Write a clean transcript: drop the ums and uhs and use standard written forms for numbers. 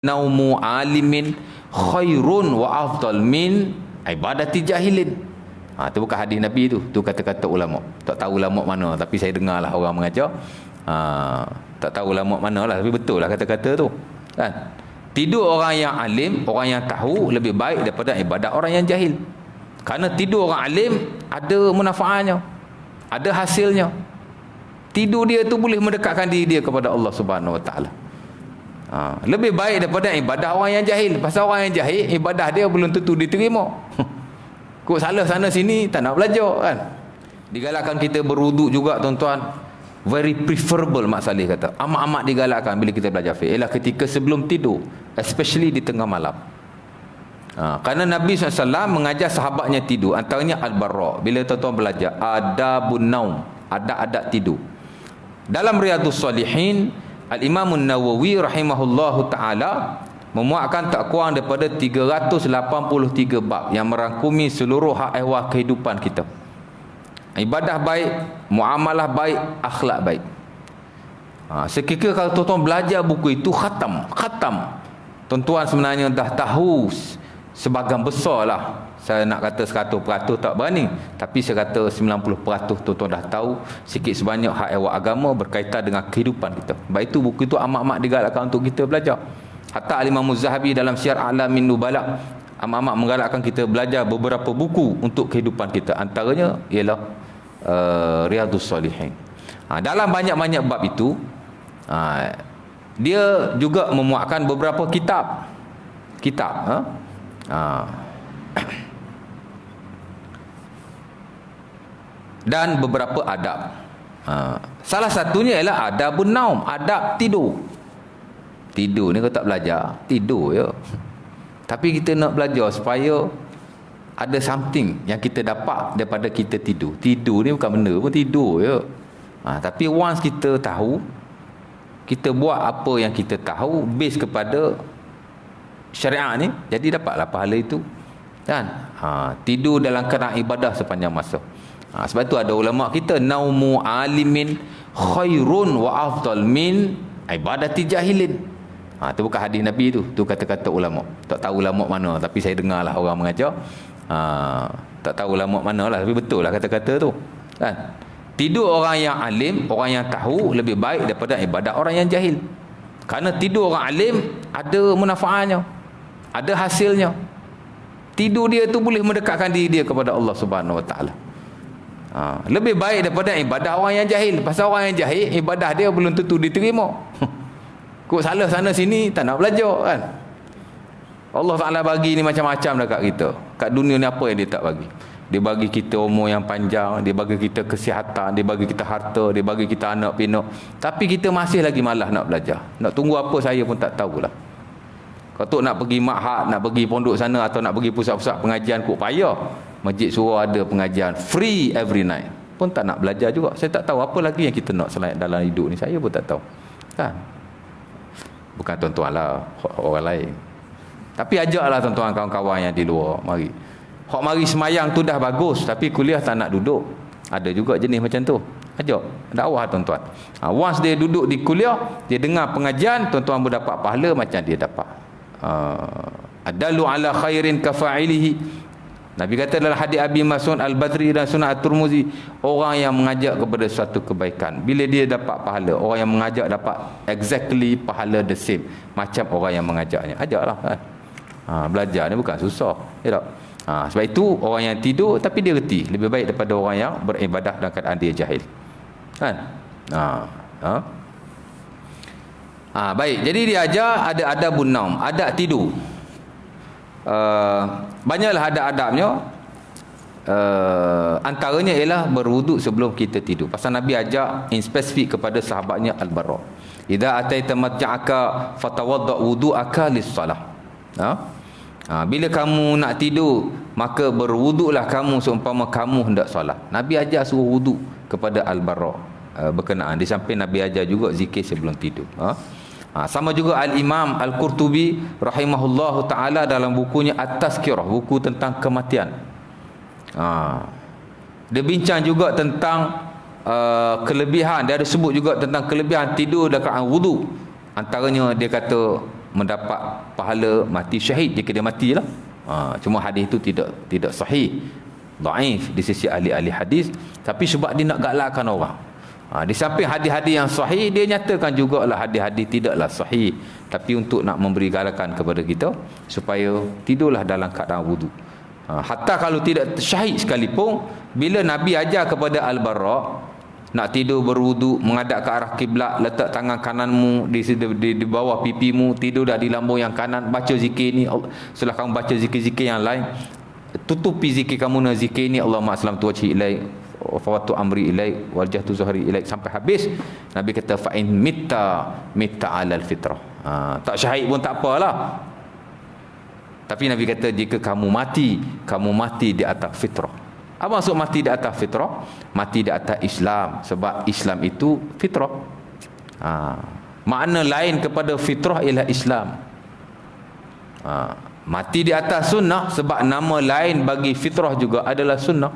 naumu alimin khairun wa afdal min ibadati jahilin. Tu bukan hadis Nabi tu kata-kata ulama. Tak tahu ulama mana, tapi saya dengarlah orang mengajar. Tak tahu ulama mana lah, tapi betul lah kata-kata tu kan. Tidur orang yang alim, orang yang tahu lebih baik daripada ibadat orang yang jahil. Kerana tidur orang alim ada manfaatnya, ada hasilnya. Tidur dia tu boleh mendekatkan diri dia kepada Allah Subhanahu Wa Taala. Lebih baik daripada ibadah orang yang jahil. Pasal orang yang jahil, ibadah dia belum tentu diterima. Kok salah sana sini, tak nak belajar kan. Digalakkan kita berwuduk juga tuan-tuan. Very preferable Mak Saleh kata. Amat-amat digalakkan bila kita belajar fiqh. Ialah ketika sebelum tidur, especially di tengah malam. Kerana Nabi SAW mengajar sahabatnya tidur. Antaranya Al-Barra. Bila tuan-tuan belajar adabun naum, adab-adab tidur. Dalam Riyadhus Salihin, Al-Imam Nawawi rahimahullahu ta'ala memuatkan tak kurang daripada 383 bab yang merangkumi seluruh hak ehwal kehidupan kita. Ibadah baik, muamalah baik, akhlak baik. Sekiranya kalau tuan-tuan belajar buku itu khatam. Tuan-tuan sebenarnya dah tahu sebahagian besar lah. Saya nak kata 100% tak berani, tapi saya kata 90% tuan-tuan dah tahu sikit sebanyak hak ehwal agama berkaitan dengan kehidupan kita. Sebab itu buku itu amat-amat digalakkan untuk kita belajar. Hatta Al-Imam Az-Zahabi dalam Syiar A'lamin Nubala amat-amat menggalakkan kita belajar beberapa buku untuk kehidupan kita. Antaranya ialah Riyadhus Salihin. Dalam banyak-banyak bab itu, dia juga memuatkan beberapa kitab. Dan beberapa adab. Salah satunya ialah adabun naum, adab tidur. Tidur ni kalau tak belajar, tidur je. Tapi kita nak belajar supaya ada something yang kita dapat daripada kita tidur. Tidur ni bukan benda pun, tidur je. Tapi once kita tahu, kita buat apa yang kita tahu base kepada syariat ni, jadi dapatlah pahala itu kan. Tidur dalam keadaan ibadah sepanjang masa. Sebab itu ada ulama kita, naumu alimin khairun wa afdal min ibadati jahilin. Tu bukan hadis Nabi tu kata-kata ulama. Tak tahu ulama mana, tapi saya dengarlah orang mengajar. Tak tahu ulama mana lah, tapi betul lah kata-kata tu kan. Tidur orang yang alim, orang yang tahu lebih baik daripada ibadat orang yang jahil. Kerana tidur orang alim ada manfaatnya, ada hasilnya. Tidur dia tu boleh mendekatkan diri dia kepada Allah Subhanahu Wa Taala. Lebih baik daripada ibadah orang yang jahil. Pasal orang yang jahil, ibadah dia belum tentu diterima. Kok salah sana sini, tak nak belajar kan. Allah Ta'ala bagi ni macam-macam dekat kita. Kat dunia ni apa yang dia tak bagi? Dia bagi kita umur yang panjang, dia bagi kita kesihatan, dia bagi kita harta, dia bagi kita anak pinak. Tapi kita masih lagi malas nak belajar. Nak tunggu apa saya pun tak tahulah. Kalau tu nak pergi ma'had, nak pergi pondok sana, atau nak pergi pusat-pusat pengajian, kok payah. Masjid Surau ada pengajian free every night, pun tak nak belajar juga. Saya tak tahu apa lagi yang kita nak selain dalam hidup ni. Saya pun tak tahu kan. Bukan tuan-tuan lah, orang lain. Tapi ajaklah tuan-tuan kawan-kawan yang di luar, mari. Hak mari semayang tu dah bagus, tapi kuliah tak nak duduk. Ada juga jenis macam tu. Ajak dakwah tuan-tuan. Once dia duduk di kuliah, dia dengar pengajian, tuan-tuan pun dapat pahala macam dia dapat. Adalu ala khairin kafa'ilihi. Nabi kata dalam hadis Abi Mas'ud Al-Badri dan Sunan At-Tirmizi, orang yang mengajak kepada suatu kebaikan, bila dia dapat pahala, orang yang mengajak dapat exactly pahala the same macam orang yang mengajaknya. Ajaklah kan. Belajar ni bukan susah, ya tak? Sebab itu orang yang tidur tapi dia reti lebih baik daripada orang yang beribadah dalam keadaan dia jahil kan. Baik, jadi dia ajar ada adabun naum, adab tidur. Banyaklah adab-adabnya. Antaranya ialah berwuduk sebelum kita tidur. Pasal Nabi ajak in spesifik kepada sahabatnya Al-Barra, idza ataita matja'aka fatawadda wudu'aka lis-salah. Bila kamu nak tidur, maka berwuduklah kamu seumpama kamu hendak solat. Nabi ajar suruh wuduk kepada Al-Barra berkenaan. Di samping Nabi ajar juga zikir sebelum tidur. Sama juga Al-Imam Al-Qurtubi rahimahullahu ta'ala dalam bukunya At-Tazkirah, buku tentang kematian. Dia bincang juga tentang kelebihan. Dia ada sebut juga tentang kelebihan tidur dekat wudu. Antaranya dia kata mendapat pahala mati syahid jika dia matilah. Cuma hadis itu tidak sahih, dhaif di sisi ahli-ahli hadis, tapi sebab dia nak galakkan orang. Di samping hadis-hadis yang sahih, dia nyatakan jugalah hadis-hadis tidaklah sahih, tapi untuk nak memberi galakan kepada kita supaya tidurlah dalam keadaan wudu. Hatta kalau tidak syahid sekalipun, bila Nabi ajar kepada Al-Bara nak tidur berwudu, menghadap ke arah kiblat, letak tangan kananmu di bawah pipimu, tidur dah di lambung yang kanan, baca zikir ni. Setelah kamu baca zikir-zikir yang lain, tutupi zikir kamu dengan zikir ni, Allahumma aslamtu wajhi ilaik wa fawwadtu amri ilaik wajjahtu zuhri ilaik, sampai habis. Nabi kata fa in mitta alal fitrah. Tak syahid pun tak apalah, tapi Nabi kata jika kamu mati di atas fitrah. Apa maksud mati di atas fitrah? Mati di atas Islam, sebab Islam itu fitrah. Makna lain kepada fitrah ialah Islam. Mati di atas sunnah, sebab nama lain bagi fitrah juga adalah sunnah.